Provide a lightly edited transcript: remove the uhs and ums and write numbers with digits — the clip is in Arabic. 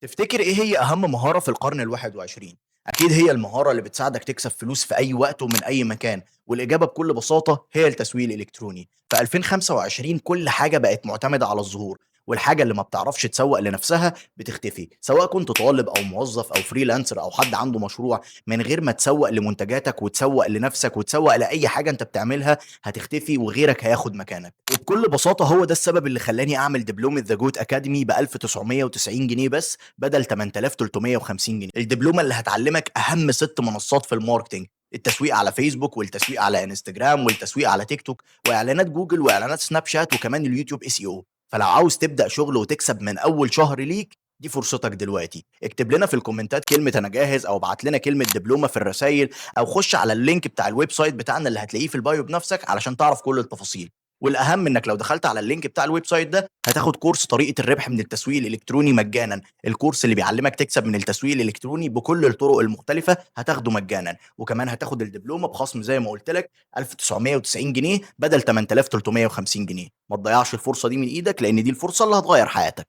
تفتكر إيه هي أهم مهارة في القرن ال21؟ أكيد هي المهارة اللي بتساعدك تكسب فلوس في أي وقت ومن أي مكان، والإجابة بكل بساطة هي التسويق الإلكتروني. في 2025 كل حاجة بقت معتمدة على الظهور، والحاجة اللي ما بتعرفش تسوق لنفسها بتختفي، سواء كنت طالب أو موظف أو فريلانسر أو حد عنده مشروع. من غير ما تسوق لمنتجاتك وتسوق لنفسك وتسوق لأي حاجة أنت بتعملها هتختفي وغيرك هياخد مكانك. وبكل بساطة هو ده السبب اللي خلاني أعمل دبلومة ذا جوت أكاديمي ب 1990 جنيه بس بدل 8350 جنيه. الدبلومه اللي هتعلمك اهم 6 منصات في الماركتنج: التسويق على فيسبوك، والتسويق على انستجرام، والتسويق على تيك توك، واعلانات جوجل، واعلانات سناب شات، وكمان اليوتيوب اس اي او. فلو عاوز تبدا شغل وتكسب من اول شهر ليك، دي فرصتك دلوقتي. اكتب لنا في الكومنتات كلمة أنا جاهز، أو ابعت لنا كلمة دبلومة في الرسايل، أو خش على اللينك بتاع الويب سايت بتاعنا اللي هتلاقيه في البايو بنفسك علشان تعرف كل التفاصيل. والأهم إنك لو دخلت على اللينك بتاع الويب سايت ده هتاخد كورس طريقة الربح من التسويق الإلكتروني مجانا. الكورس اللي بيعلمك تكسب من التسويق الإلكتروني بكل الطرق المختلفة هتاخده مجانا، وكمان هتاخد الدبلومة بخصم زي ما قلت لك 1990 جنيه بدل 8350 جنيه. ما تضيعش الفرصة دي من إيدك، لأن دي الفرصة اللي هتغير حياتك.